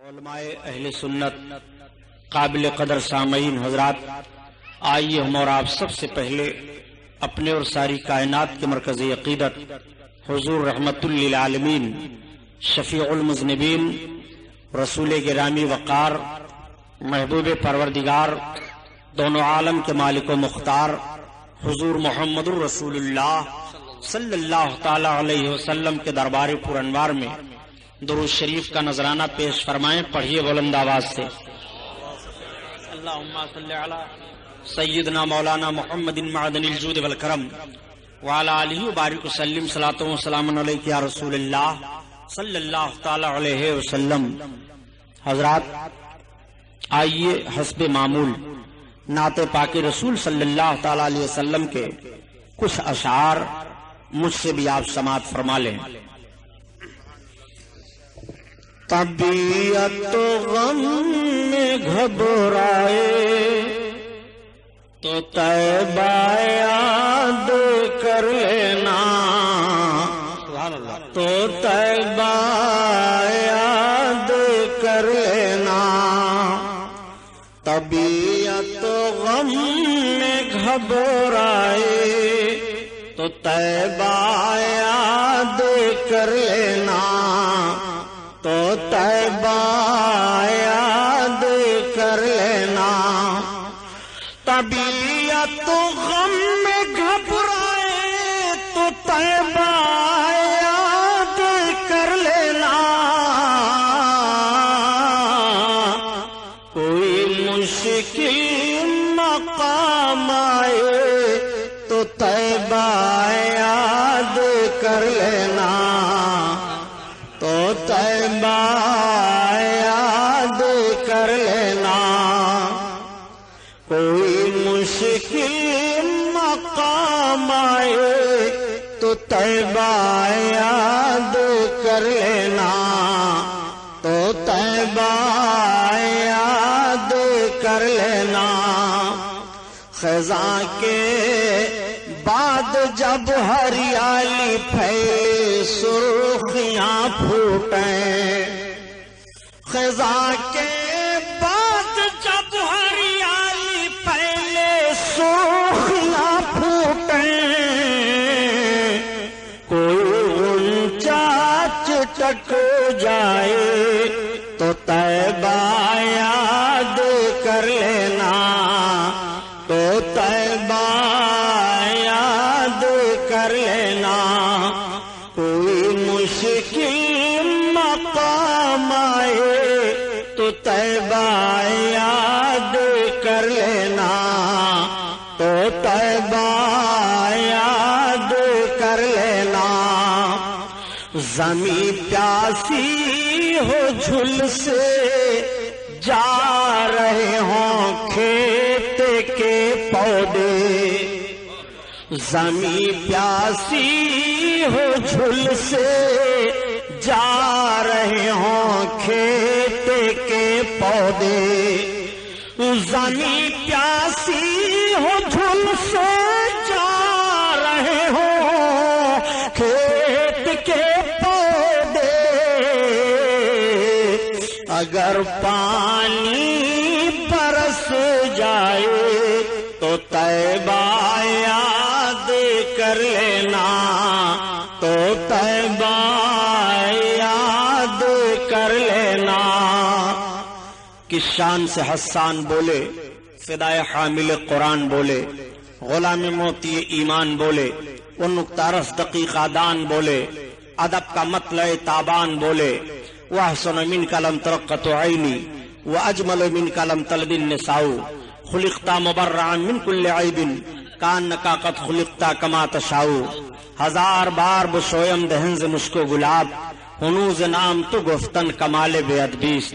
علماء اہل سنت قابل قدر سامعین حضرات، آئیے ہم اور آپ سب سے پہلے اپنے اور ساری کائنات کے مرکزی عقیدت حضور رحمت للعالمین شفیع المذنبین رسول گرامی وقار محبوب پروردگار دونوں عالم کے مالک و مختار حضور محمد الرسول اللہ صلی اللہ تعالی علیہ وسلم کے دربار پر انوار میں درود شریف کا نذرانہ پیش فرمائیں۔ پڑھیے بلند آواز سے۔ اللہم صلی علی سیدنا مولانا محمد معدن الجود والکرم وعلی آلہ وبارک وسلم صلاۃ و سلام علیک یا رسول اللہ صلی اللہ تعالی علیہ وسلم۔ حضرات آئیے حسب معمول نعت پاک رسول صلی اللہ تعالی علیہ وسلم کے کچھ اشعار مجھ سے بھی آپ سماعت فرما لیں۔ طبیعت غم میں گھبرائے تو طیبہ یاد کر لینا، تو طیبہ یاد کر لینا۔ طبیعت غم میں گھبرائے تو طیبہ یاد کر لینا، تو طیبہ یاد کر لینا۔ طبیعت غم میں گھبرائے تو طیبہ یاد کر لینا۔ کوئی مشکل مقام آئے تو طیبہ یاد کر لینا، تو طیبہ یاد کر لینا۔ کوئی مشکل مقام آئے تو طیبہ یاد کر لینا، تو طیبہ یاد کر لینا۔ خزاں کے بعد جب ہریالی پھیلے سرخیاں پھوٹیں، خزاں کے بعد جب ہریالی پھیلے سرخیاں پھوٹیں، کوئی غنچہ چٹک جائے تو طیبہ یاد کر لینا، تو طیبہ یاد کر لینا۔ کوئی مشکل مقام آئے تو طیبہ یاد کر لینا، تو طیبہ یاد کر لینا۔ زمیں پیاسی ہو جھل سے جا رہے ہوں کھیت کے پودے، زمیں پیاسی ہو جھل سے جا رہے ہوں کھیت کے پودے، زمیں پیاسی ہو جھل سے جا رہے ہوں کھیت کے پودے۔ اگر پانی برس جائے تو طیبہ یاد کر لینا، تو طیبہ یاد کر لینا۔ کس شان سے حسان بولے، فدائے حامل قرآن بولے، غلام موتی ایمان بولے، وہ نکتہ رس دقیقہ دان بولے، ادب کا مطلع تابان بولے، وَأَحْسَنُ مِنْكَ لَمْ تَرَقَّتُ عَيْنِي وَأَجْمَلُ مِنْكَ لَمْ تَلِدِ النِّسَاءُ خُلِقْتَ مُبَرَّعًا مِنْ كُلِّ عَيْبٍ كَأَنَّكَ قَدْ خُلِقْتَ كَمَا تَشَاءُ۔ ہزار بار بشویم دہن ز مشک و گلاب، ہنوز نام تو گفتن کمال بے ادبیست۔